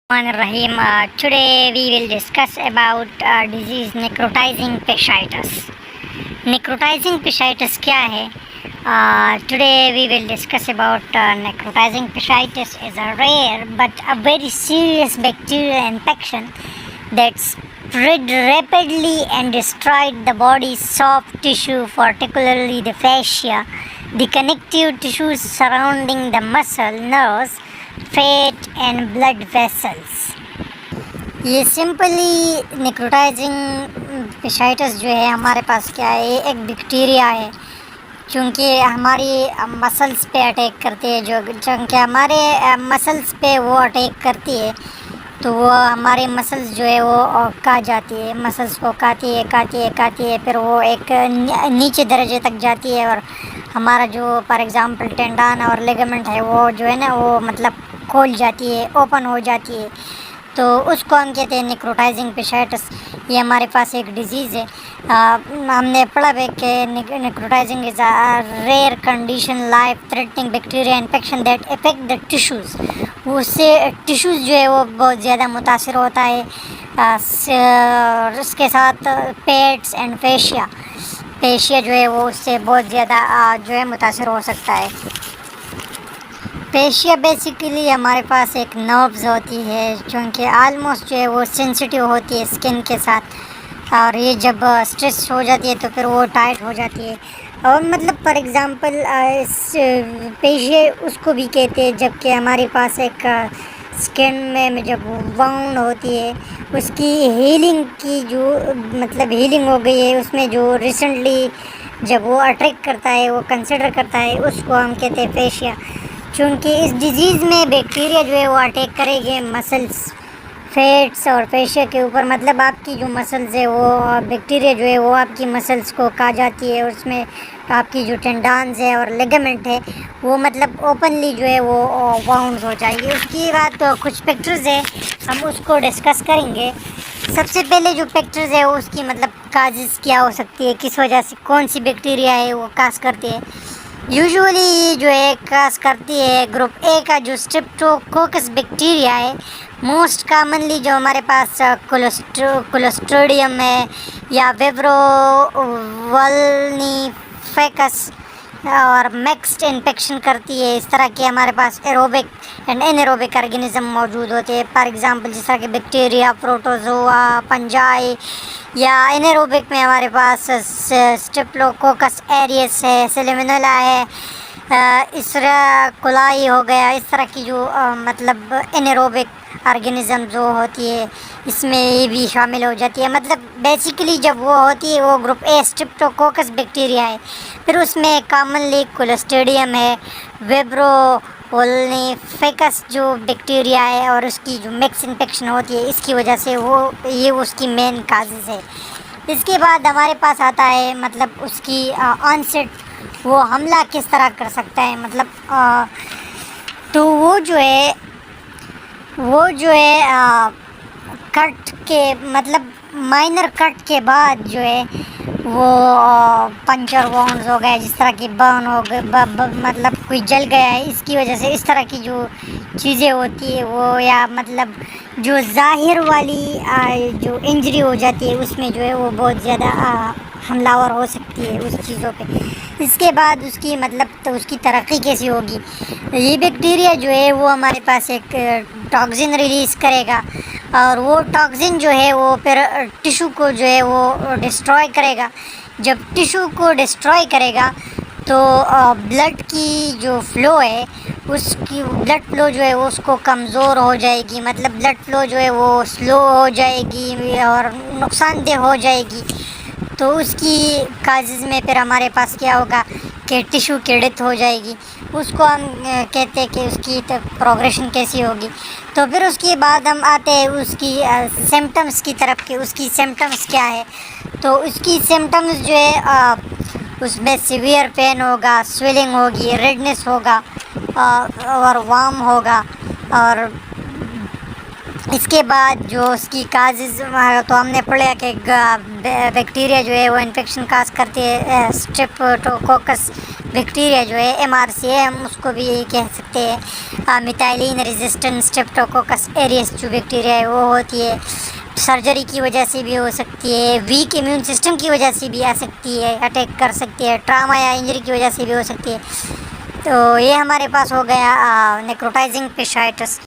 Rahim. Today we will discuss about disease necrotizing fasciitis. Necrotizing fasciitis क्या है? Today we will discuss about necrotizing fasciitis is a rare but a very serious bacterial infection that spread rapidly and destroyed the body's soft tissue, particularly the fascia, the connective tissues surrounding the muscle, nerves, fat and blood vessels. ये simply निक्रोटाइजिंग fasciitis जो है हमारे पास क्या है, ये एक bacteria है चूँकि हमारी मसल्स पे अटैक करती है, जो चूँकि हमारे मसल्स पे वो अटैक करती है तो वो हमारे मसल्स जो है वो काट जाती है, मसल्स को काती है फिर वो एक नीचे दर्जे तक जाती है और हमारा जो फॉर एग्ज़ाम्पल टेंडन और लिगामेंट है वो जो है ना वो मतलब खोल जाती है, ओपन हो जाती है, तो उसको हम कहते हैं निक्रोटाइजिंग fasciitis। ये हमारे पास एक डिज़ीज़ है। हमने पढ़ा है कि necrotizing is a rare condition life threatening bacteria infection that affect the tissues. उससे टिश्यूज़ जो है वो बहुत ज़्यादा मुतासर होता है। उसके साथ पेट्स एंड फेशिया जो है वो उससे बहुत ज़्यादा जो है मुतासर हो सकता है। फेशिया बेसिकली हमारे पास एक नर्व्स होती है क्योंकि आलमोस्ट जो है वो सेंसिटिव होती है स्किन के साथ, और ये जब स्ट्रेस हो जाती है तो फिर वो टाइट हो जाती है। और मतलब फॉर एग्ज़ाम्पल फेशिया उसको भी कहते हैं जबकि हमारे पास एक स्किन में जब वाउंड होती है उसकी हीलिंग की जो मतलब हीलिंग हो गई है उसमें जो रिसेंटली जब वो अटैक करता है वो कंसिडर करता है उसको हम कहते हैं फेशिया। चूँकि इस डिज़ीज़ में बैक्टीरिया जो है वो अटैक करेंगे मसल्स, फैट्स और फेशिया के ऊपर, मतलब आपकी जो मसल्स है वो बैक्टीरिया जो है वो आपकी मसल्स को खा जाती है, उसमें आपकी जो टेंडन्स है और लिगामेंट है वो मतलब ओपनली जो है वो वाउंड हो जाएगी। उसकी बात तो कुछ फैक्टर्स है हम उसको डिस्कस करेंगे। सबसे पहले जो फैक्टर्स है उसकी मतलब काजेज़ क्या हो सकती है, किस वजह से कौन सी बैक्टीरिया है वो काज करती है। यूजुअली जो है काज करती है ग्रुप ए का जो स्ट्रेप्टोकोकस बैक्टीरिया है। मोस्ट कॉमनली जो हमारे पास क्लोस्ट्रिडियम है या विब्रो वल्निफेकस और मिक्स्ड इन्फेक्शन करती है। इस तरह के हमारे पास एरोबिक एंड एनएरोबिक ऑर्गेनिज्म मौजूद होते हैं, फॉर एग्जांपल जिस तरह के बैक्टीरिया, प्रोटोजोआ, फंजाई, या एनएरोबिक में हमारे पास स्टेप्टोकोकस एरियस है, सैल्मोनेला है, इसरा कोलाई हो गया। इस तरह की जो मतलब एनएरोबिक ऑर्गेनिज्म जो होती है इसमें ये भी शामिल हो जाती है। मतलब बेसिकली जब वो होती है वो ग्रुप ए स्ट्रेप्टोकोकस बैक्टीरिया है, फिर उसमें कॉमनली क्लोस्ट्रिडियम है, विब्रो वल्निफेकस जो बैक्टीरिया है और उसकी जो मिक्स इन्फेक्शन होती है इसकी वजह से वो ये उसकी मेन काजेज़ है। इसके बाद हमारे पास आता है मतलब उसकी ऑनसेट, वो हमला किस तरह कर सकता है, मतलब तो वो जो है कट के मतलब माइनर कट के बाद जो है वो पंचर वाउंड्स हो गए, जिस तरह की बर्न हो गए, मतलब कोई जल गया है, इसकी वजह से इस तरह की जो चीज़ें होती है वो, या मतलब जो ज़ाहिर वाली जो इंजरी हो जाती है उसमें जो है वो बहुत ज़्यादा हमलावर हो सकती है उस चीज़ों पे। इसके बाद उसकी मतलब तो उसकी तरक्की कैसी होगी, ये बैक्टीरिया जो है वो हमारे पास एक टॉक्सिन रिलीज़ करेगा और वो टॉक्सिन जो है वो फिर टिश्यू को जो है वो डिस्ट्रॉय करेगा। जब टिश्यू को डिस्ट्रॉय करेगा तो ब्लड की जो फ़्लो है उसकी ब्लड फ़्लो जो है वो उसको कमज़ोर हो जाएगी, मतलब ब्लड फ़्लो जो है वो स्लो हो जाएगी और नुकसानदेह हो जाएगी। तो उसकी काजेज़ में फिर हमारे पास क्या होगा कि टिश्यू की डेथ हो जाएगी। उसको हम कहते हैं कि उसकी प्रोग्रेशन कैसी होगी। तो फिर उसके बाद हम आते हैं उसकी सिम्टम्स की तरफ कि उसकी सिम्टम्स क्या है। तो उसकी सिम्टम्स जो है उसमें सीवियर पेन होगा, स्वेलिंग होगी, रेडनेस होगा और वार्म होगा। और इसके बाद जो उसकी काजेज़ तो हमने पढ़ा कि बैक्टीरिया जो है वो इन्फेक्शन काज करती है स्ट्रेप्टोकोकस بیکٹیریا جو ہے MRSA ہے، ہم اس کو بھی یہی کہہ سکتے ہیں، میتھائلین ریزسٹنٹ اسٹریپٹوکوکس ایریس جو بیکٹیریا ہے وہ ہوتی ہے، سرجری کی وجہ سے بھی ہو سکتی ہے، ویک امیون سسٹم کی وجہ سے بھی آ سکتی ہے، اٹیک کر سکتی ہے، ٹراما یا انجری کی وجہ سے بھی ہو سکتی ہے۔ تو یہ ہمارے پاس ہو گیا نیکروٹائزنگ پیشائٹس۔